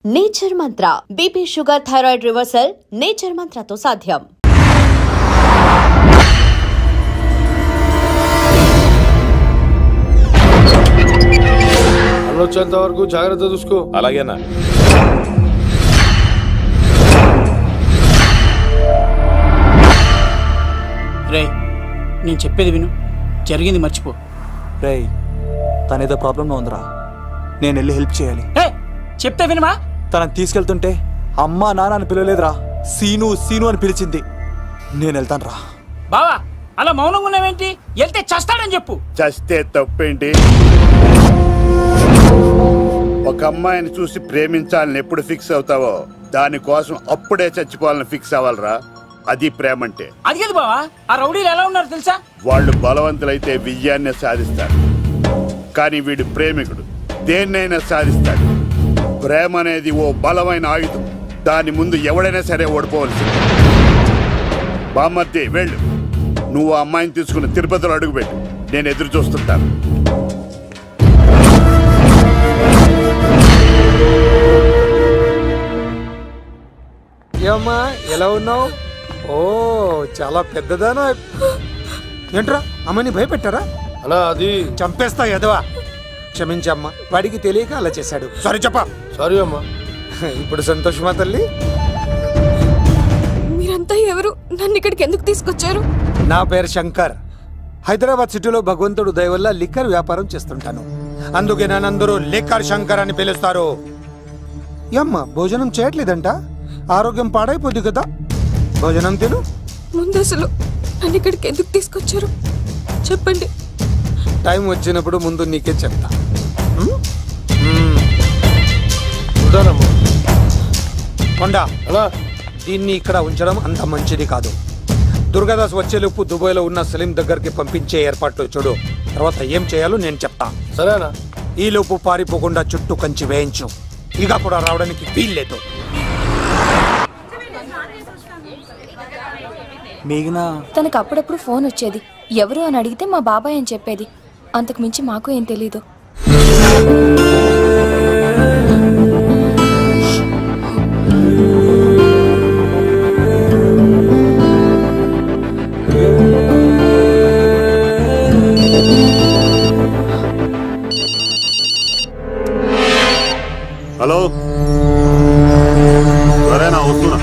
Nature Mantra BP sugar thyroid reversal nature మంత్రతో సాధ్యం. వచ్చేంత వరకు జాగ్రత్త చూసుకో. అలాగేనా? రేయ్, నేను చెప్పేది విను, జరిగింది మర్చిపో. రేయ్, తనేదో ప్రాబ్లంలో ఉందిరా, నేను వెళ్ళి హెల్ప్ చేయాలి. చెప్తే వినమా? తనని తీసుకెళ్తుంటే అమ్మా నాన్న అని పిలవలేదురా, సీను సీను అని పిలిచింది. నేను వెళ్తాను రా. బావా, అలా మౌనంగా ఉన్నావేంటి? వెళ్తే చస్తాడని చెప్పు. చస్తే తప్పేంటి? ఒక అమ్మాయిని చూసి ప్రేమించాలని ఎప్పుడు ఫిక్స్ అవుతావో దానికోసం అప్పుడే చచ్చిపోవాలని ఫిక్స్ అవ్వాలరా. అది ప్రేమంటే. అది కదా బావా, ఆ రౌడీలు ఎలా ఉన్నారు తెలుసా? వాళ్ళు బలవంతులైతే విజయాన్ని సాధిస్తారు, కానీ వీడు ప్రేమికుడు దేన్నైనా సాధిస్తాడు. ప్రేమ అనేది ఓ బలమైన ఆయుధం, దాని ముందు ఎవడైనా సరే ఓడిపోవలసింది. బామ్మర్ది వెళ్ళు, నువ్వు ఆ అమ్మాయిని తీసుకుని తిరుపతిలో అడుగుపెట్టు, నేను ఎదురు చూస్తుంటాను. ఏమ్మా ఎలా ఉన్నావు? ఓ చాలా పెద్దదానా. ఏంట్రా అమ్మని భయపెట్టారా? అలా అది చంపేస్తా ఎదవా. క్షమించమ్మా, వాడికి తెలియక అలా చేశాడు. సారీ చెప్పా. సారీ అమ్మా. ఇప్పుడు సంతోషమా తల్లి? మీరంతా ఎవరు? నన్ను ఇక్కడికి ఎందుకు తీసుకొచ్చారు? నా పేరు శంకర్. హైదరాబాద్ సిటీలో భగవంతుడు దయ వల్ల లిక్కర్ వ్యాపారం చేస్తుంటాను, అందుకే నన్నందరూ లిక్కర్ శంకర్ అని పిలుస్తారు. ఏమ్మా భోజనం చేయట్లేదంట? ఆరోగ్యం పాడైపోద్ది కదా, భోజనం తిను. ముందు అసలు నన్ను ఇక్కడికి ఎందుకు తీసుకొచ్చారు చెప్పండి. టైం వచ్చినప్పుడు ముందు నీకే చెప్తా. కొండ అలా దీన్ని ఇక్కడ ఉంచడం అంత మంచిది కాదు. దుర్గాదాస్ వచ్చేలోపు దుబాయ్లో ఉన్న సలీం దగ్గరికి పంపించే ఏర్పాట్లు చూడు, తర్వాత ఏం చేయాలో నేను చెప్తా. సరేనా? ఈ లోపు పారిపోకుండా చుట్టూ కంచి వేయించు, ఇక కూడా రావడానికి వీల్లేదు. తనకు అప్పుడప్పుడు ఫోన్ వచ్చేది, ఎవరు అని అడిగితే మా బాబాయ్ అని చెప్పేది. అంతకు మించి మాకు ఏం తెలీదు. హలో, సరేనా? వస్తున్నా.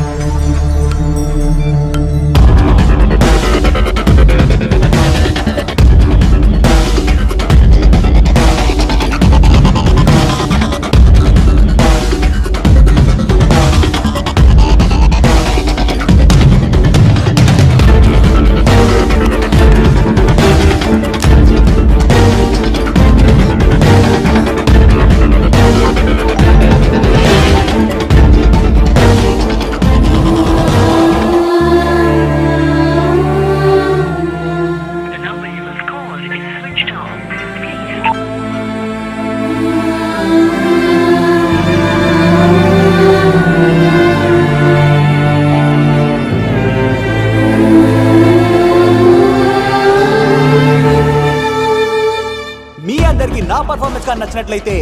పర్ఫార్మెన్స్ గా నచ్చినట్లయితే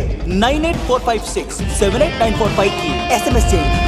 9845678945 కి SMS చేయండి.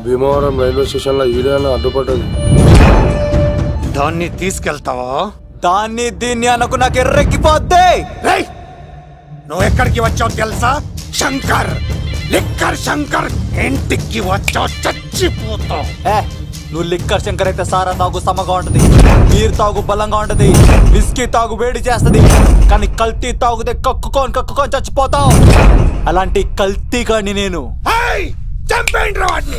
భీమవరం రైల్వే స్టేషన్ లో ఈడేనా అడ్డుపడ్డది. దాన్ని తీసుకెళ్తావా? దాన్ని దీన్ని అనకు నాకు ఎర్రెక్కిపోద్ది. నువ్వు ఎక్కడికి వచ్చావు తెలుసా? శంకర్, లిక్కర్ శంకర్ ఇంటికి వచ్చావు, చచ్చిపోతావు. నువ్వు లిక్కర్ శంకర్ అయితే సారా తాగు సమగా ఉంటది, నీరు తాగు బలంగా ఉంటది, విస్కీ తాగు వేడి చేస్తది, కానీ కల్తీ తాగుతే కక్కుకొని చచ్చిపోతావు. అలాంటి కల్తీ కానీ నేను చంపేయండి వాడిని.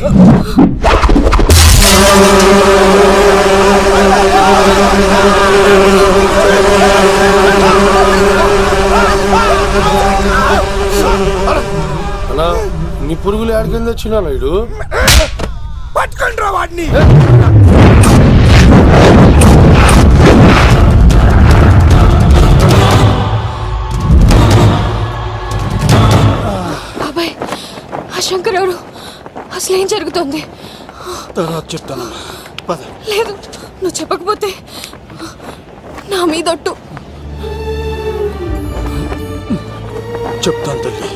అన్నా నీ పురుగులు ఆడికింద వచ్చినా ఇడు పట్టుకుండ్రా వాడిని. బాబాయ్, ఆ శంకర్ ఎవరు? అసలు ఏం జరుగుతుంది? తర్వాత చెప్తాను. లేదు, నువ్వు చెప్పకపోతే నా మీదొట్టు. చెప్తాను తల్లి,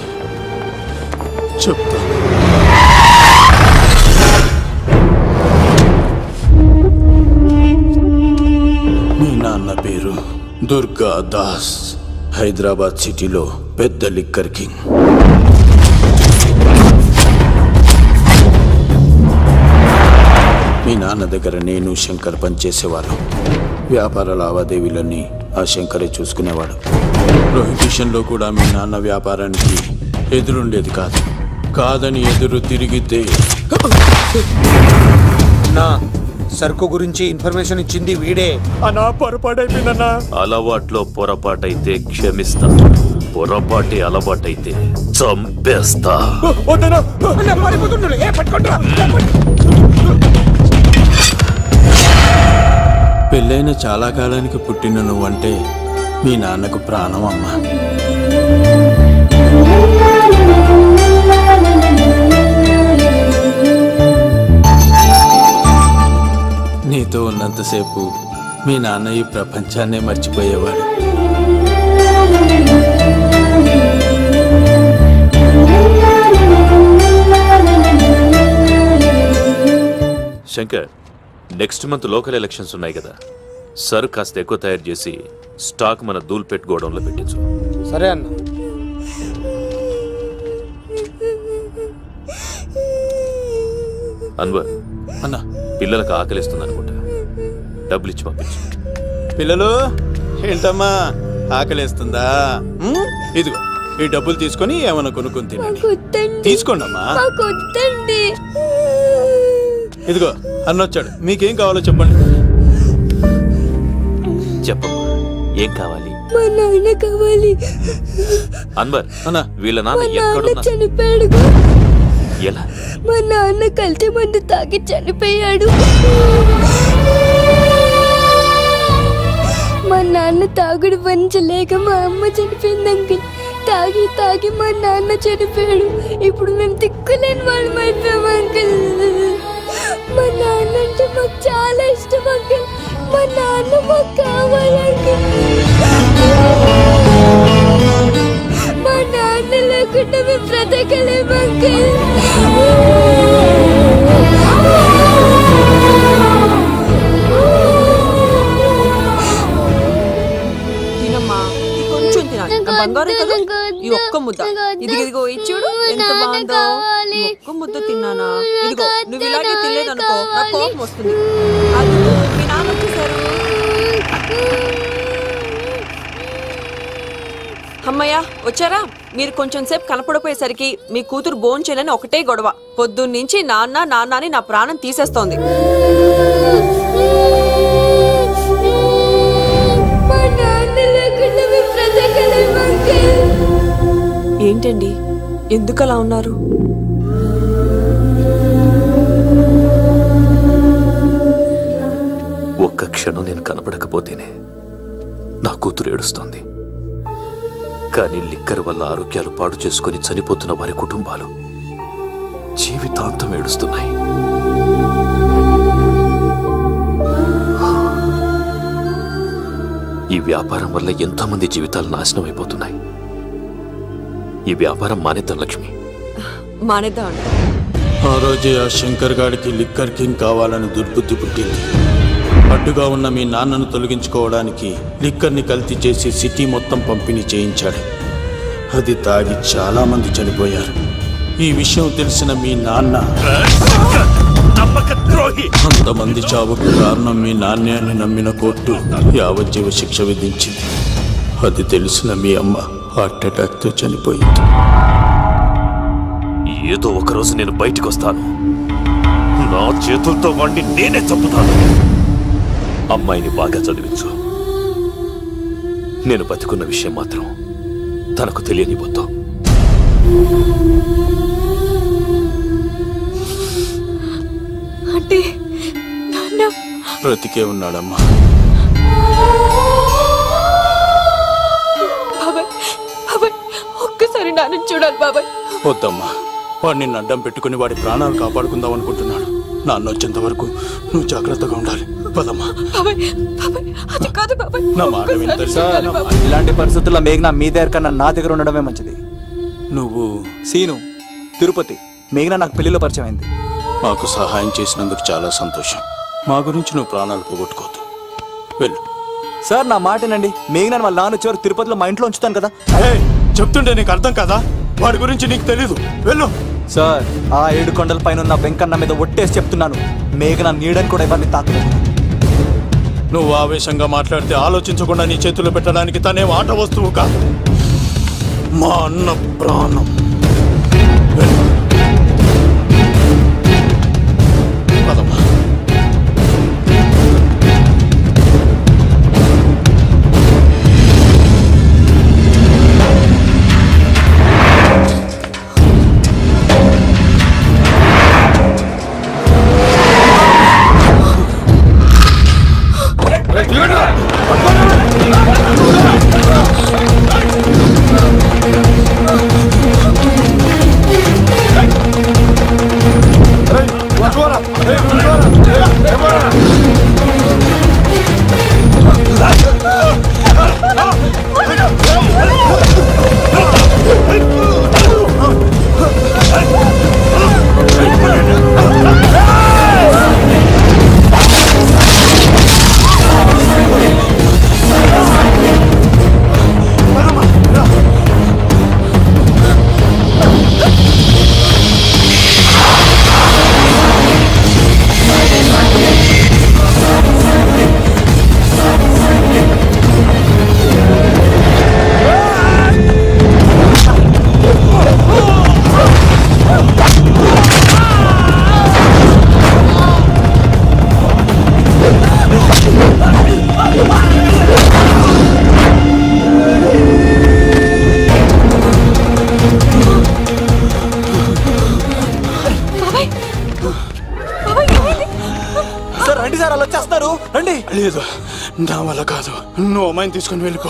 చెప్తాను. మీ నాన్న పేరు దుర్గా దాస్. హైదరాబాద్ సిటీలో పెద్ద లిక్కర్ కింగ్. మీ నాన్న దగ్గర నేను శంకర్ పనిచేసేవాళ్ళం. వ్యాపార లావాదేవీలన్నీ ఆ శంకరే చూసుకునేవాడు. ప్రొహిబిషన్లో కూడా మీ నాన్న వ్యాపారానికి ఎదురుండేది కాదు. కాదని ఎదురు తిరిగితే నా సరుకు గురించి ఇన్ఫర్మేషన్ ఇచ్చింది వీడే. అన్నా పొరపాటైపోయిందన్నా. అలవాట్లో పొరపాటైతే క్షమిస్తా, పొరపాటి అలవాటైతే చంపేస్తా. పెళ్ళైన చాలా కాలానికి పుట్టిన నువ్వంటే మీ నాన్నకు ప్రాణం అమ్మా. నీతో ఉన్నంతసేపు మీ నాన్న ఈ ప్రపంచాన్నే మర్చిపోయేవాడు. Shankar, next month local elections ఉన్నాయి కదా, సరుకు కాస్త ఎక్కువ తయారు చేసి స్టాక్ మన దూల్పేట్ గోడౌన్లో పెట్టించు. సరే అన్న. అన్వర్ అన్నా, పిల్లలకు ఆకలిస్తుంది అనుకుంటా, డబ్బులు ఇచ్చి పంపించు. పిల్లలు ఏంటమ్మా ఆకలేస్తుందా? ఇదిగో ఈ డబ్బులు తీసుకొని ఏమైనా కొనుక్కొని తినండి. తీసుకోండి అమ్మా. ఇదిగో అన్నొచ్చాడు, మీకేం కావాలో చెప్పండి. చెప్పమ్మా, ఏం కావాలి? మా నాన్న కావాలి. అన్వర్ అన్నా, వీళ్ళ నాన్న ఎక్కడున్నా? చనిపోయాడు. ఎలా? మా నాన్న కల్తీ మందు తాగి చనిపోయాడు. మా నాన్న తాగుడు భరించలేక మా అమ్మ చనిపోయింది అంకుల్. తాగి తాగి మా నాన్న చనిపోయాడు. ఇప్పుడు మేము దిక్కులేని వాళ్ళం అయిపోయాం అంకుల్. మా నాన్న అంటే మాకు చాలా ఇష్టం అంకుల్. మా నాన్న మాకు కావాలి అంకుల్. మా నాన్న లేకుండా మేము బ్రతకలేము అంకుల్. తినమ్మా, కొంచెం తినాలి. బంగారం కదా, ఈ ఒక్క ముద్ద. ఇదిగో ఇచ్చుడు ఎంత బాగుందో. ఈ ఒక్క ముద్ద తిన్నానా? ఇదిగో నువ్వు ఇలాగే తినలేదనుకో నాకు కోపం వస్తుంది. అది మీ నాన్న వచ్చేసారు. అమ్మయ్య వచ్చారా? మీరు కొంచెం సేపు కనపడిపోయేసరికి మీ కూతురు భోంచేయాలని ఒకటే గొడవ. పొద్దున్నుంచి నాన్న నాన్న అని నా ప్రాణం తీసేస్తోంది. ఏంటండి, ఎందుకలా ఉన్నారు? ఒక్క క్షణం నేను కనపడకపోతేనే నా కూతురు ఏడుస్తోంది. కానీ లిక్కర్ వల్ల ఆరోగ్యాలు పాడు చేసుకుని చనిపోతున్న వారి కుటుంబాలు జీవితాంతం ఏడుస్తున్నాయి. ఈ వ్యాపారం వల్ల ఎంతోమంది జీవితాలు నాశనం అయిపోతున్నాయి. ఈ వ్యాపారం మానేద్దాం లక్ష్మి. మానేద్దాం అండి. ఆ రోజే ఆ శంకర్ గాడికి లిక్కర్ కింగ్ కావాలని దుర్బుద్ధి పుట్టింది. అడ్డుగా ఉన్న మీ నాన్నను తొలగించుకోవడానికి లిక్కర్ని కల్తీ చేసి సిటీ మొత్తం పంపిణీ చేయించాడు. అది తాగి చాలా మంది చనిపోయారు. ఈ విషయం తెలిసిన మీ నాన్న అంతమంది చావుకు కారణం మీ నాన్నే అని నమ్మిన కోర్టు యావజ్జీవ శిక్ష విధించింది. అది తెలిసిన మీ అమ్మ హార్ట్ అటాక్తో చనిపోయింది. ఏదో ఒకరోజు నేను బయటికి వస్తాను. నా చేతులతో వాడిని నేనే చంపుతాను. అమ్మాయిని బాగా చదివించు. నేను బతికున్న విషయం మాత్రం తనకు తెలియనిపోతా. అంటే నాన్న బ్రతికే ఉన్నాడమ్మా. బాబాయ్ బాబాయ్ ఒక్కసారి నాన్న చూడాలి బాబాయ్. వద్దమ్మా, వాడు నిన్ను అడ్డం పెట్టుకుని వాడి ప్రాణాలు కాపాడుకుందాం అనుకుంటున్నాడు. నాన్న వచ్చేంత వరకు నువ్వు జాగ్రత్తగా ఉండాలి. పదమ్మా. బాబాయ్ బాబాయ్ అది కాదు బాబాయ్. నా మాట వింటారు సార్. ఇలాంటి పరిస్థితుల్లో మేఘన మీ దగ్గర కన్నా నా దగ్గర ఉండడమే మంచిది. నువ్వు సీను తిరుపతి మేఘన నాకు పెళ్లిలో పరిచయం అయింది. మాకు సహాయం చేసినందుకు చాలా సంతోషం. మా గురించి నువ్వు ప్రాణాలు పోగొట్టుకోవద్దు. వెళ్ళు. సార్ నా మాటేనండి. మేఘన వాళ్ళ నాన్న వచ్చేవారు తిరుపతిలో మా ఇంట్లో ఉంచుతాను కదా. చెప్తుంటే నీకు అర్థం కదా? వాడి గురించి నీకు తెలీదు. వెళ్ళు. సార్ ఆ 7 కొండల పైన ఉన్న వెంకన్న మీద ఒట్టేసి చెప్తున్నాను, మేఘన నీడని కూడా ఎవరిని తాకలేదు. నువ్వు ఆవేశంగా మాట్లాడితే ఆలోచించకుండా నీ చేతుల్లో పెట్టడానికి తనే ఆట వస్తువు కాదు, మా అన్న ప్రాణం. పదమ్మా. లేదు, నా వల్ల కాదు. నువ్వు అమ్మాయిని తీసుకుని వెళ్ళిపో.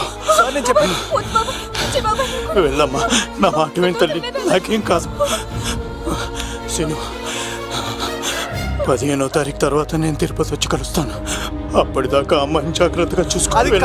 వెళ్ళమ్మా, నా మాట విని తల్లి. నాకేం కాదు. శను, 15వ తారీఖు తర్వాత నేను తిరుపతి వచ్చి కలుస్తాను. అప్పటిదాకా అమ్మాయిని జాగ్రత్తగా చూసుకోవాలి.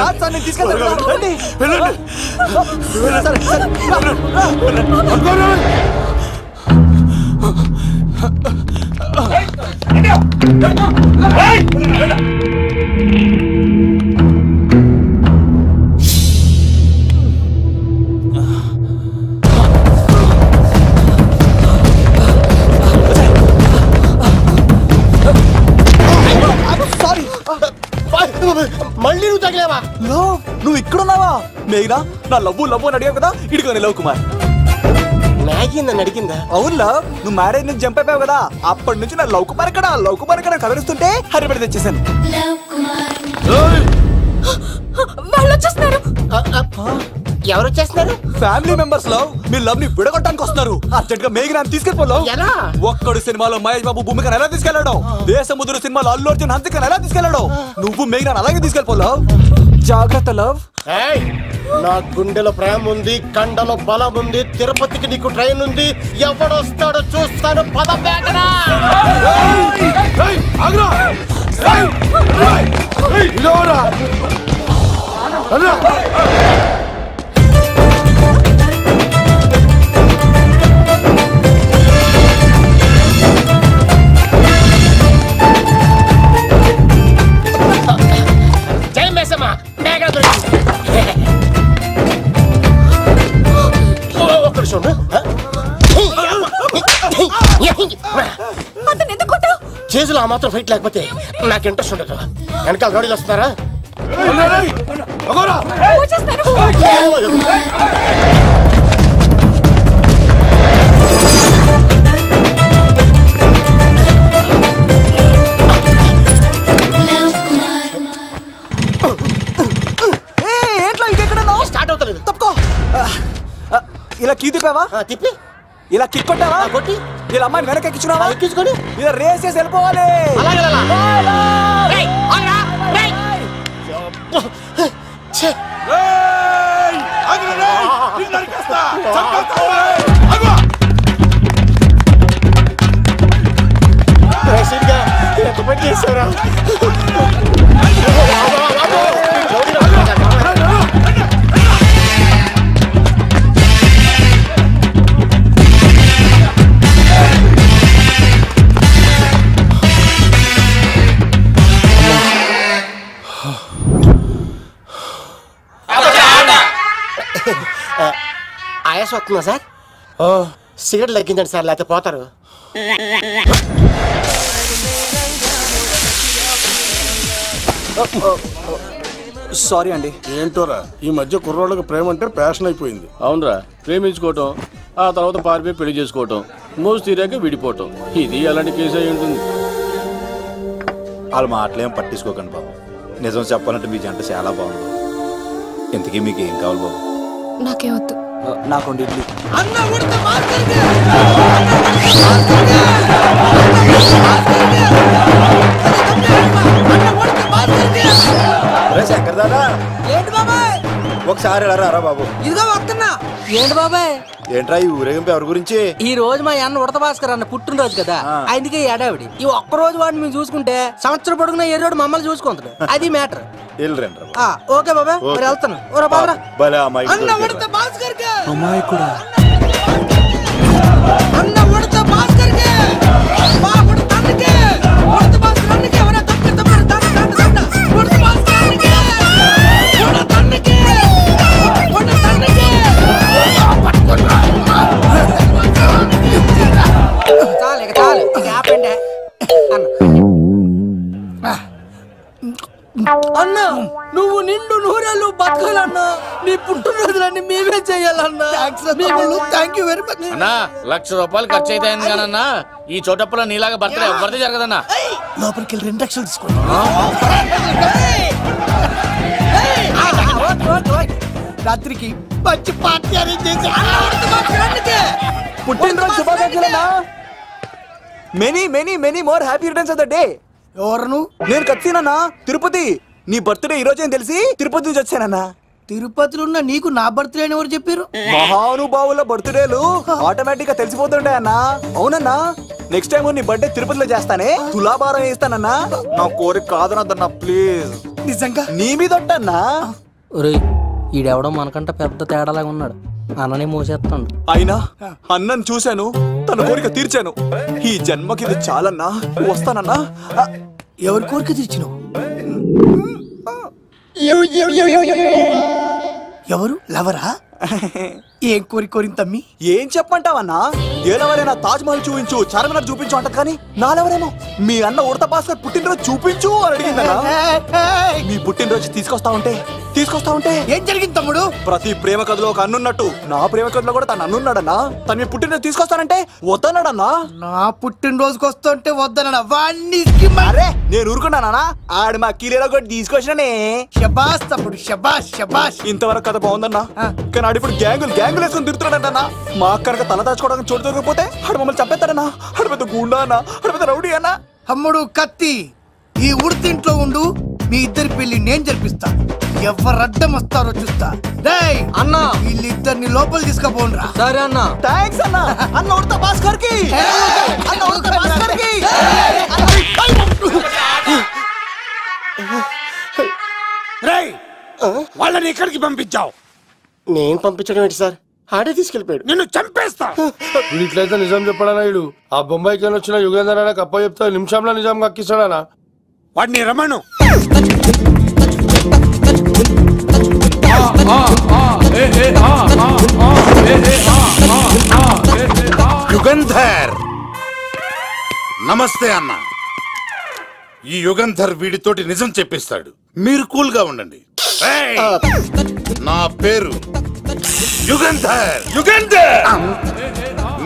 మళ్ళీ నువ్వు తగిలేవా? నువ్వు ఇక్కడున్నావా? మేఘనా నా లవ్వు అని అడిగావు కదా, ఇడిగోని లవ్ కుమార్. మ్యాగీ నన్ను అడిగిందా? అవునులా, నువ్వు మ్యారేజ్ నుంచి జంప్ అయిపోయావు కదా, అప్పటి నుంచి నా లవ్ కుమార్ ఇక్కడ కవరిస్తుంటే హరిపడి తెచ్చేసాను. వాళ్ళు వచ్చేస్తున్నారు. ఎవరు వచ్చేస్తున్నారు? ఫ్యామిలీ మెంబర్స్ లో మీ లవ్ ని విడగొట్టడానికి వస్తున్నారు. అర్జెంట్ గా మేఘనా తీసుకెళ్ళిపోలేవు. ఒక్కడు సినిమాలో మహేష్ బాబు భూమికను ఎలా తీసుకెళ్లాడు, దేశముద్రు సినిమాలో అల్లు అర్జున్ హంసికను ఎలా తీసుకెళ్లాడు, నువ్వు మేఘనా అలాగే తీసుకెళ్ళిపోలేవు. జాగ్రత్త లవ్. నా గుండెలో ప్రేమ ఉంది, కండలో బలం ఉంది, తిరుపతికి నీకు ట్రైన్ ఉంది. ఎవడొస్తాడో చూస్తాను. పద మేఘనా. రోజులు ఆ మాత్రం ఫైట్ లేకపోతే నాకు ఇంట్రెస్ట్ ఉండదు. వెనకాల గాడీలు వస్తున్నారా? స్టార్ట్ అవుతలేదు. తప్పుకో. ఇలా కీ తిప్పావా? తిప్పి ఇలా కిక్ కొట్టావా? కొట్టి ఇలా అమ్మాయిని వెనక ఎక్కించుకున్నావా? ఎక్కించుకొని ఇలా రేస్ చేసి వెళ్ళిపోవాలి. చేసారా? ఆయాసం వస్తుందా సార్? సిగరెట్ లెక్కించండి సార్, లేకపోతే పోతారు. సారీ అండి. ఏంటోరా ఈ మధ్య కుర్రోళ్ళకి ప్రేమ అంటే ప్యాషన్ అయిపోయింది. అవునరా, ప్రేమించుకోవటం ఆ తర్వాత పారిపోయి పెళ్లి చేసుకోవటం, మోజు తీరాక విడిపోవటం, ఇది అలాంటి కేసు అయి ఉంటుంది. వాళ్ళ మాటలేం పట్టించుకోకండి బాబు. నిజం చెప్పాలంటే మీ జంట చాలా బాగుంది. ఇంతకీ మీకు ఏం కావాలి బాబు? నాకేమొద్దు. నాకు ఇడ్లీ. శంకర్ దాదా, ఏంటి బాబాయ్? ఒకసారి రా బాబు. ఇదిగో వస్తున్నా. ఏంటి బాబాయ్? ఏంట్రా ఈ ఊరేగింపు ఎవరి గురించి? ఈ రోజు మా అన్న ఉడత భాస్కర్ అన్న పుట్టినరోజు కదా, అందుకే ఏడావిడి. ఈ ఒక్కరోజు వాడిని మేము చూసుకుంటే సంవత్సరం పొడుగున ఏరోడు మమ్మల్ని చూసుకుంటాడు. అది మ్యాటర్. ఓకే బాబాయ్, మరి వెళ్తాను. అన్న ఉడత భాస్కర్ అమ్మాయి కూడా అన్న ఉడత భాస్కర్ ఉడత భాస్కర్ అన్నకి ఎవరైనా ఉడత భాస్కర్ అన్నకి చాలు ఇక చాలు, ఇక ఆపండి. అన్న నువ్వు నిండు నూరేళ్ళు బతకాలన్నా, నీ పుట్టినరోజులన్నీ మేమే చెయ్యాలన్నా. థ్యాంక్ యూ వెరీ మచ్ అన్నా. ₹1,00,000 ఖర్చు అయితే కానన్నా, ఈ చోటప్పులో నీలాగా బర్త్డే ఎవరిది జరగదన్నా. లోపలికి వెళ్ళి 2 లక్షలు తీసుకోండి. రాత్రికి మంచి పార్టీ అరేంజ్ చేసి పుట్టినరోజు శుభాకాంక్షలన్నా. Many many many more happy returns of the day. ఎవరు? నేను కత్తినన్నా, తిరుపతి. నీ బర్త్డే ఈ రోజే తెలిసి తిరుపతి నుంచి వచ్చానన్నా. తిరుపతిలో ఉన్న నీకు నా బర్త్డే అని ఎవరు చెప్పారు? మహానుభావుల బర్త్డేలు ఆటోమేటిక్ గా తెలిసిపోతుంటాయన్నా. అవునన్నా, నెక్స్ట్ టైం నీ బర్త్డే తిరుపతిలో చేస్తానే, తులాభారం వేస్తానన్నా. నా కోరిక కాదనద్దన్నా ప్లీజ్. నిజంగా నీ మీద ఒట్టన్నా. ఈడెవడో మనకంట పెద్ద తేడాలాగా ఉన్నాడు. అన్ననే మోసేస్తాడు. అయినా అన్నను చూశాను, తన కోరిక తీర్చాను. ఈ జన్మకి ఇది చాలన్నా, వస్తానన్నా. ఎవరి కోరిక తీర్చినావు? ఎవరు? లవరా? ఏం కోరిన తమ్మి? ఏం చెప్పంటావన్నా? ఏలవరైనా తాజ్ మహల్ చూపించు, చార్మినార్ చూపించు అంట, కానీ నాలెవరేమో మీ అన్న ఉడత భాస్కర్ పుట్టినరోజు చూపించు అని అడిగిందన్నా. మీ పుట్టినరోజు తీసుకొస్తా ఉంటే ఏం జరిగింది తమ్ముడు? ప్రతి ప్రేమ కథలో ఒక అన్నున్నట్టు నా ప్రేమ కథలో కూడా తను అన్నున్నాడన్నా. తను మీ పుట్టినరోజు తీసుకొస్తానంటే వద్దన్నాడన్నా. నా పుట్టినరోజుకి వస్తుంటే వద్దన్నాడా? వాణ్ణి అరే నేను ఊరుకున్నానా? ఆడు మా కీలేలో కూడా తీసుకొచ్చినానే. శబాష్ తమ్ముడు, శబాష్ శబాష్. ఇంతవరకు కథ బాగుందన్నా, కానీ ఆడు ఇప్పుడు గ్యాంగులు వేసుకుని తిరుగుతున్నాడన్నా. మా అక్కడికి తల దాచుకోవడానికి చోటు దొరికిపోతే ఆడు మమ్మల్ని చంపేస్తాడన్నా. ఆడు పెద్ద గుండా అన్నా, ఆడు పెద్ద రౌడీ అన్నా. తమ్ముడు కత్తి, ఈ ఉడితింట్లో ఉండు. మీ ఇద్దరి పెళ్లి నేను జరిపిస్తా. ఎవరడ్డం వస్తారో చూస్తా. అన్న వీళ్ళిద్దరిని లోపల తీసుకుపోండ్రా. సరే అన్న. థాంక్స్ అన్న. అన్న ఉడత భాస్కర్ కి, అన్న ఉడత భాస్కర్ కి. వాళ్ళని ఎక్కడికి పంపించావు? నేను పంపించడం ఏంటి సార్? ఆడే తీసుకెళ్ళిపోయాడు. నిన్ను చంపేస్తా. ఇట్లయితే నిజం చెప్పడానా? ఇడు ఆ బొంబాయికి వచ్చిన యుగేందర్ అన్న కప్ప చెప్తా నిమిషంలో నిజం కక్కిస్తాడా? వాడిని రమణు. యుగంధర్ నమస్తే అన్న. ఈ యుగంధర్ వీడితోటి నిజం చెప్పిస్తాడు. మీరు కూల్ గా ఉండండి. నా పేరు యుగంధర్.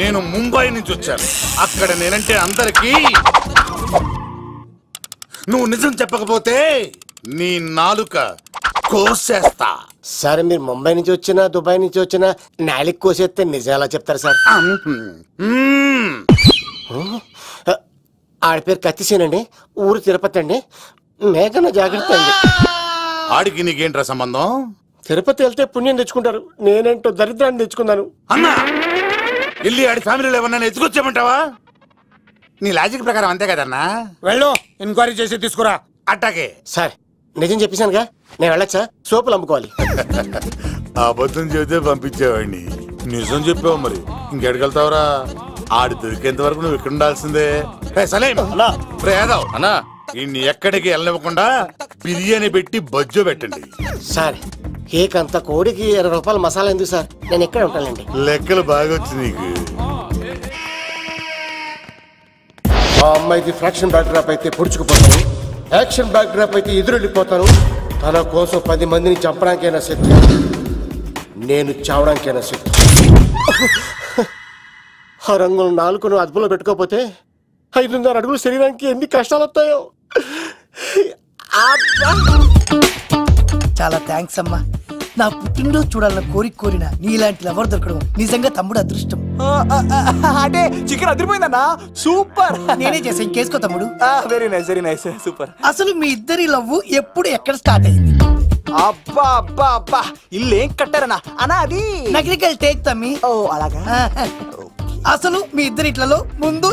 నేను ముంబై నుంచి వచ్చాను. అక్కడ నేనంటే అందరికీ. నువ్వు నిజం చెప్పకపోతే నీ నాలుక కోసేస్తా. సార్ మీరు ముంబై నుంచి వచ్చినా దుబాయ్ నుంచి వచ్చినా నాలిక్ కోసేస్తే నిజాలా చెప్తారు సార్? ఆడి పేరు కత్తిసేనండి, ఊరు తిరుపతి అండి. మేఘన జాగ్రత్త అండి. ఆడికి నీకేంట్రా సంబంధం? తిరుపతి వెళ్తే పుణ్యం తెచ్చుకుంటారు, నేనేంటో దరిద్రాన్ని తెచ్చుకున్నాను. అన్నా వెళ్ళి ఆడి ఫ్యామిలీలో ఎవరన్నా ఎత్తుకొచ్చామంటావా? నీ లాజిక్ ప్రకారం అంతే కదన్నా. వెళ్ళు, ఎంక్వైరీ చేసి తీసుకురా. అట్టాకే సార్ నిజం చెప్పేశానుగా, నేను వెళ్ళచ్చా? సోపులు అమ్ముకోవాలి. అబద్ధం చెబితే పంపించేవాడిని, నిజం చెప్పావు మరి ఇంకెడగలుగుతావురా? ఆడి దొరికేంత వరకు నువ్వు ఇక్కడ ఉండాల్సిందే. అన్నా ఇన్ని ఎక్కడికి వెళ్ళనివ్వకుండా బిర్యానీ పెట్టి బజ్జో పెట్టండి. సార్ కేకంత కోడికి 20 రూపాయలు మసాలా ఎందుకు సార్? నేను ఎక్కడ ఉంటానండి. లెక్కలు బాగా వచ్చి నీకు. ఆ అమ్మాయిది ఫ్రాక్షన్ బ్యాక్ డ్రాప్ అయితే పొడుచుకుపోతాను, యాక్షన్ బ్యాక్ డ్రాప్ అయితే ఎదురెళ్ళిపోతాను. తన కోసం 10 మందిని చంపడానికైనా సిద్ధం, నేను చావడానికైనా సిద్ధం. ఆ రంగులు 4 అదుపులో పెట్టుకోకపోతే 5.5 అడుగులు శరీరానికి ఎన్ని కష్టాలు వస్తాయో. చాలా థ్యాంక్స్ అమ్మా. నా పుట్టినరోజు చూడాలన్న కోరిన నీలాంటి లవర్ దొరకడం నిజంగా తమ్ముడు అదృష్టం. అంటే చికెన్ అదిరిపోయిందన్నా, సూపర్. నేనే చేసా, ఇంకేసుకో తమ్ముడు. Very nice, very nice, super. అసలు మీ ఇద్దరి లవ్ ఎప్పుడు ఎక్కడ స్టార్ట్ అయింది? అబ్బా అబ్బా అబ్బా, ఇల్లు ఏం కట్టారన్నా అన్నా? అది నగరికల్ టేక్ తమ్మి. ఓ అలాగా. అసలు మీ ఇద్దరి ఇట్లలో ముందు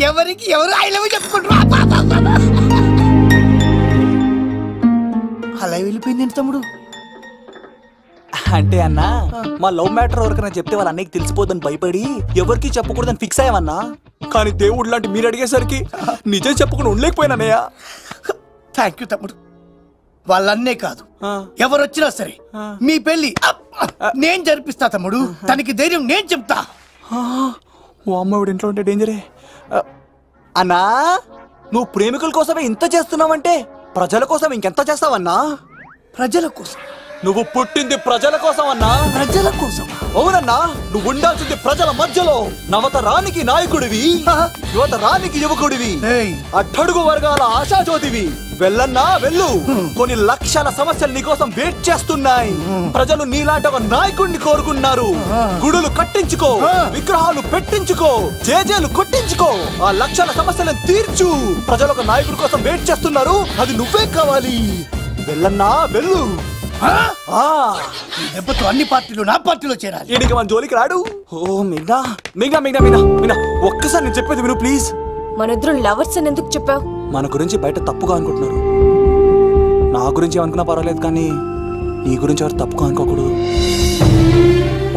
ఎవరికి ఎవరు ఐ లవ్ చెప్పుకుంటారు? అలా వెళ్ళిపోయింది తమ్ముడు. అంటే అన్నా మా లవ్ మ్యాటర్ ఎవరికైనా చెప్తే వాళ్ళ అన్నయ్యకి తెలిసిపోద్దని భయపడి ఎవరికి చెప్పకూడదని ఫిక్స్ అయ్యామన్నా. కానీ దేవుడు లాంటి మీరు అడిగేసరికి నిజం చెప్పకుండా ఉండలేకపోయినానయ్య. థ్యాంక్ యూ తమ్ముడు. వాళ్ళన్నే కాదు, ఎవరొచ్చినా సరే మీ పెళ్లి నేను జరిపిస్తా తమ్ముడు. తనకి ధైర్యం నేను చెప్తా. ఓ అమ్మఒడి ఇంట్లో ఉంటే డేంజరే. అన్నా నువ్వు ప్రేమికుల కోసమే ఇంత చేస్తున్నావంటే ప్రజల కోసం ఇంకెంత చేస్తావన్నా? ప్రజల కోసం? నువ్వు పుట్టింది ప్రజల కోసం అన్నా. ప్రజల కోసం? అవునన్నా, నువ్వు ఉండాల్సింది ప్రజల మధ్యలో. నవతరానికి నాయకుడివి, యువతరానికి యువకుడివి, అట్టడుగు వర్గాల ఆశాజ్యోతివి. వెళ్ళన్నా వెళ్ళు, కొన్ని లక్షల సమస్యలు నీకోసం వెయిట్ చేస్తున్నాయి. ప్రజలు నీలాంటి ఒక నాయకుడిని కోరుకున్నారు. గుడులు కట్టించుకో, విగ్రహాలు పెట్టించుకో, జేజేలు కొట్టించుకో, ఆ లక్షల సమస్యలను తీర్చు. ప్రజలు ఒక నాయకుడి కోసం వెయిట్ చేస్తున్నారు, అది నువ్వే కావాలి. వెళ్ళన్నా వెళ్ళు. దెబ్బతో అన్ని పార్టీలు నా పార్టీలో చేరాలి. ఈడికి మన జోలికి రాడు. ఓ మీనా మీనా మీనా మీనా మీనా, ఒక్కసారి నేను చెప్పేది విను ప్లీజ్. మన ఇద్దరు లవర్స్ అని ఎందుకు చెప్పావు? మన గురించి బయట తప్పుగా అనుకుంటున్నారు. నా గురించి ఏమనుకున్నా పర్వాలేదు, కానీ నీ గురించి ఎవరు తప్పుగా అనుకోకూడదు.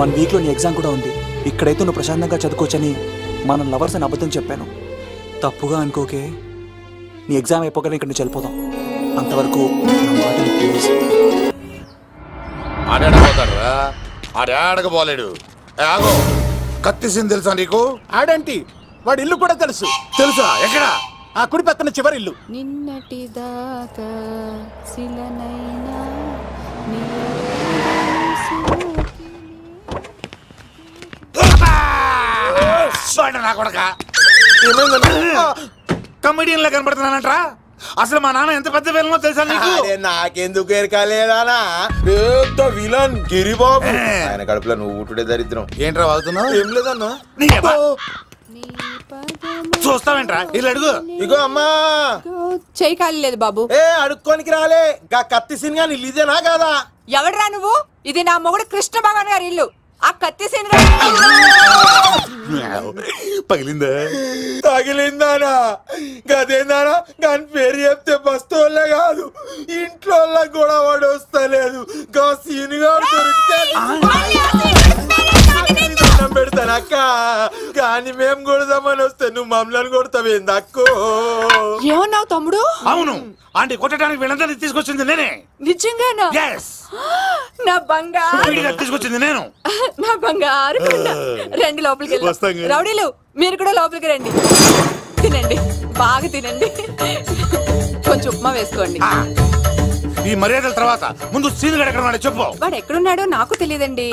1 వీక్లో నీ ఎగ్జామ్ కూడా ఉంది. ఇక్కడైతే నువ్వు ప్రశాంతంగా చదువుకోవచ్చని మన లవర్స్ అని అబద్ధం చెప్పాను. తప్పుగా అనుకోకే. నీ ఎగ్జామ్ అయిపోగానే ఇక్కడ నుంచి వెళ్ళిపోదాం. అంతవరకు ప్లీజ్. ఆడాడపోతాడురా, ఆడాడకపోలేడు. ఆగో, కత్తిసింది తెలుసా నీకు? ఆడంటి వాడి ఇల్లు కూడా తెలుసు. తెలుసా? ఎక్కడ? ఆ కుడి పక్కన చివరి ఇల్లు. నిన్నటి దాకా శిలనైనా కమెడియన్ లా కనబడుతున్నానంట్రా. అసలు మా నాన్న ఎంత పెద్ద విలనో తెలుసా నీకు? నాకెందుకు ఎరకాలేనా? పెద్ద విలన్ గిరిబాబు. ఆయన కడుపులో నువ్వు ఊటుడే దరిద్రం. ఏంట్రా వాగుతున్నావు? ఏం లేదన్నా. చూస్తావేంట్రా? ఇల్లు అడుగు. ఇగో అమ్మా, చేయి ఖాళీ లేదు బాబు. ఏ అడుక్కోనికి రాలే. కత్తి సినిమా ఇల్లు ఇదేనా కాదా? ఎవడరా నువ్వు? ఇది నా మొగుడు కృష్ణ భగవాన్ గారి ఇల్లు. ఆ కత్తి పగిలిందా? తగిలిందానా? గదేందానా? దాని పేరు చెప్తే బస్తోళ్ళే కాదు, ఇంట్లో కూడా వాడు వస్తలేదు. గా సీనుగాడు దొరికితే పెడతాను అక్క. కానీ మేము కొడదామని వస్తే నువ్వు మమ్మల్ని కొడతావేంది అక్కో? ఏమన్నావు తమ్ముడు? అవును, ఆంటీ కొట్టడానికి వీళ్ళందరినీ తీసుకొచ్చింది నేనే. నిజంగానా? నా బంగారు తీసుకొచ్చింది నేను. నా బంగారు రండి లోపలికి వెళ్ళి. రౌడీలు మీరు కూడా లోపలికి రండి. తినండి, బాగా తినండి. కొంచెం ఉప్మా వేసుకోండి. ఈ మర్యాదల తర్వాత ముందు సీన్ గడ ఎక్కడ ఉన్నాడో చెప్పు. వాడు ఎక్కడున్నాడో నాకు తెలియదండి.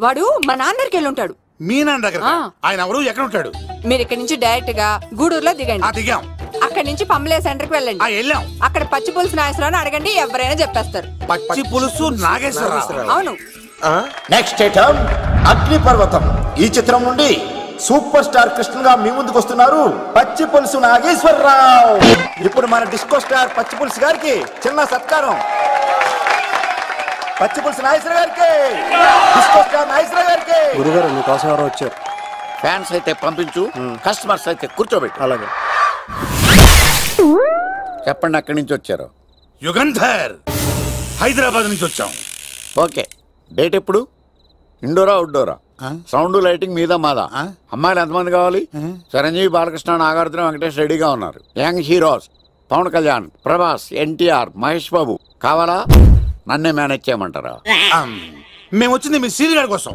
వాడు మా నాన్న దగ్గరికి వెళ్ళి ఉంటాడు. మీ నాన్న దగ్గర? ఆయన ఎవరు, ఎక్కడ ఉంటాడు? మీరు ఇక్కడ నుంచి డైరెక్ట్ గా గూడూరులో దిగండి. దిగాం. అక్కడ నుంచి పంబలే సెంటర్ కి వెళ్ళండి. వెళ్ళాం. అక్కడ పచ్చి పులుసు నాగేశ్వరరావు అడగండి, ఎవరైనా చెప్పేస్తారు. పచ్చి పులుసు నాగేశ్వరరావు? అవును. నెక్స్ట్ ఐటమ్ అగ్ని పర్వతం. ఈ చిత్రం నుండి సూపర్ స్టార్ కృష్ణగా మీ ముందుకు వస్తున్నారు పచ్చి పులుసు నాగేశ్వరరావు. ఇప్పుడు మన డిస్కో స్టార్ పచ్చి పులుసు గారికి చిన్న సత్కారం. పచ్చి పులుసు నాగేశ్వర గారికి, డిస్కో స్టార్ నాగేశ్వర గారికి. గురుగారు మీకోసం ఎవరో వచ్చారు. ఫ్యాన్స్ అయితే పంపించు, కస్టమర్స్ అయితే కూర్చోబెట్టు. అలాగే. చెప్పండి, అక్కడి నుంచి వచ్చారు? యుగంధర్, హైదరాబాద్ నుంచి వచ్చాం. ఓకే, డేట్ ఎప్పుడు? ఇండోరా అవుట్డోరా? సౌండ్ లైటింగ్ మీద మాదా? అమ్మాయిలు ఎంతమంది కావాలి? చిరంజీవి, బాలకృష్ణ, నాగార్జున, వెంకటేష్ రెడీగా ఉన్నారు. యంగ్ హీరోస్ పవన్ కళ్యాణ్, ప్రభాస్, ఎన్టీఆర్, మహేష్ బాబు కావాలా? నన్నే మేనేజ్ చేయమంటారా? మేము వచ్చింది మీ సీన్ గారి కోసం.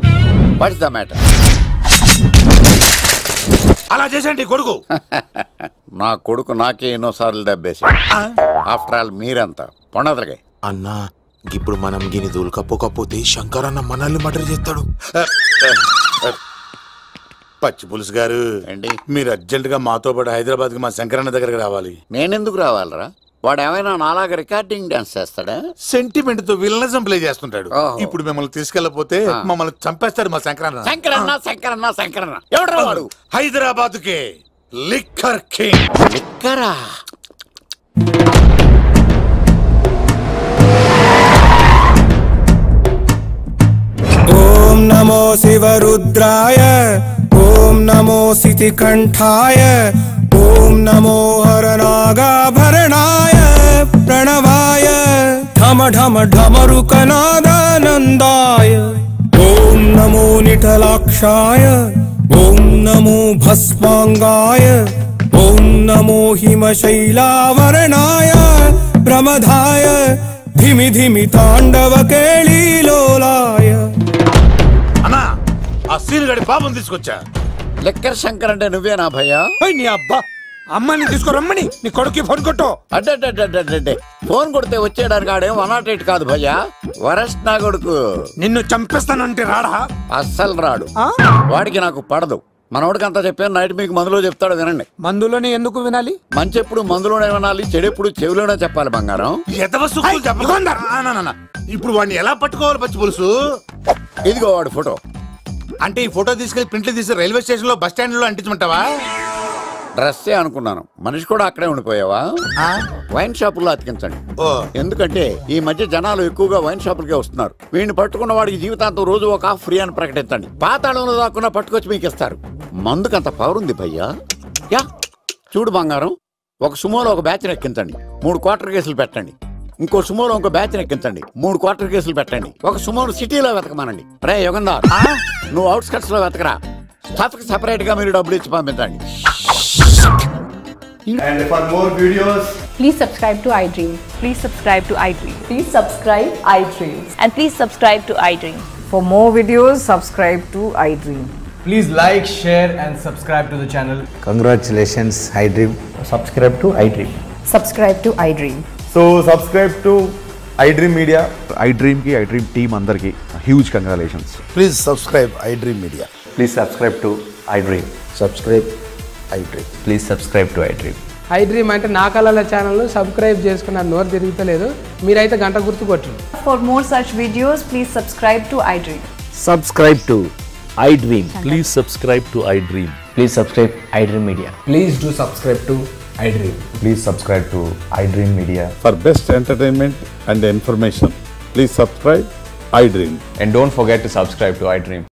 What's the matter? అలా చేసేంటి కొడుకు? నా కొడుకు నాకే ఎన్నోసార్లు దెబ్బేసి. ఆఫ్టర్ ఆల్ మీరంతా పొండదలకే. అన్నా, ఇప్పుడు మనం గిని దూలకపోతే శంకర్ అన్న మనల్ని మర్డర్ చేస్తాడు. పచ్చి పులుసు గారు, మీరు అర్జెంట్ గా మాతో పాటు హైదరాబాద్ కి మా శంకరన్న దగ్గరకు రావాలి. నేనెందుకు రావాలరా? వాడు ఏమైనా నాలాగా రికార్డింగ్ డాన్స్ చేస్తాడా? సెంటిమెంట్ తో విలనిజం ప్లే చేస్తుంటాడు. ఇప్పుడు మిమ్మల్ని తీసుకెళ్లపోతే మమ్మల్ని చంపేస్తాడు మా శంకరన్న. శంకరన్న శంకరన్న శంకరన్న ఎవడ్రా వాడు? హైదరాబాద్ కే లిక్కర్ కింగ్. లిక్కరా? ఓం నమో శివరుద్రాయ, ఓం నమో సితికంఠాయ, ఓం నమో హరనాగాభరణాయ ప్రణవాయ ఢమ ఢమ ఢమరుకనాదానందాయ. ఓం నమో నిఠలాక్షాయ, ఓం నమో భస్మాంగాయ, ఓం నమో హిమశైలావరణాయ ప్రమదాయ ధిమి ధిమి తాండవ కేళీలోలాయ. అన్నా, ఆ సీన్ గడి పాపం తీసుకొచ్చా. లిక్కర్ శంకర్ అంటే నువ్వేనా భయ్యా? నీ అబ్బా, అమ్మని తీసుకురమ్మని నీ కొడుకు ఫోన్ కొట్టు. అడ్డే ఫోన్ కొడితే వచ్చేయడానికి ఆడేం 108 కాదు భయ్యా, వరస్ట్ నా కొడుకు. నిన్ను చంపేస్తానంటే రాడా? అస్సలు రాడు. వాడికి నాకు పడదు. మనోడికి అంతా చెప్పాను, నైట్ మీకు మందులో చెప్తాడు వినండి. మందులోనే ఎందుకు వినాలి? మంచి ఎప్పుడు మందులోనే వినాలి, చెడు ఎప్పుడు చెవిలోనే చెప్పాలి బంగారం. ఇప్పుడు వాడిని ఎలా పట్టుకోవాలి పచ్చి పులుసు? ఇదిగో వాడు ఫోటో. అంటే ఈ ఫోటో తీసుకెళ్లి ప్రింట్లు తీసి రైల్వే స్టేషన్ లో బస్ స్టాండ్ లో అంటించమంటావా? డ్రెస్సే అనుకున్నాను, మనిషి కూడా అక్కడే ఉండిపోయావా? వైన్ షాపుల్లో అతికించండి. ఎందుకంటే ఈ మధ్య జనాలు ఎక్కువగా వైన్ షాపులకే వస్తున్నారు. వీడిని పట్టుకున్న వాడికి జీవితాంతం రోజు ఒక ఆఫ్ ఫ్రీ అని ప్రకటించండి. పాతాళంలో దాక్కున్నా పట్టుకొచ్చి మీకు ఇస్తారు. మందుకంత పవర్ ఉంది భయ్యా. యా చూడు బంగారం, ఒక సుమోలో ఒక బ్యాచ్ ఎక్కించండి, 3 క్వార్టర్ కేసులు పెట్టండి. ఇంకో సుమోలో ఇంకో బ్యాచ్ ఎక్కించండి, 3 క్వార్టర్ కేసులు పెట్టండి. ఒక సుమోను సిటీలో వెతకమానండి. రే యుగంధర్, నువ్వు అవుట్స్కట్స్ లో వెతకరా. స్టాఫ్ కి సెపరేట్ గా మీరు డబ్బులు ఇచ్చి పంపించండి. And for more videos, please subscribe to iDream. Please subscribe to iDream. Please subscribe iDream. And please subscribe to iDream. For more videos, subscribe to iDream. please like, share and subscribe to the channel. Congratulations, iDream. Subscribe to iDream. Subscribe to iDream. So subscribe to iDream Media. iDream ki iDream team andarki huge congratulations. Please subscribe iDream Media. Please subscribe to iDream. Subscribe iDream. Please subscribe to iDream. iDream అంటే నా కళల channel subscribe చేసుకున్న నోరు తిరుగుతలేదు, మీరైతే గంట గుర్తు కొట్టండి. For more such videos, please subscribe to iDream. Subscribe to iDream. Please subscribe to iDream. Please subscribe iDream Media. Please do subscribe to iDream. Please subscribe to iDream Media. For best entertainment and information, please subscribe iDream. And don't forget to subscribe to iDream.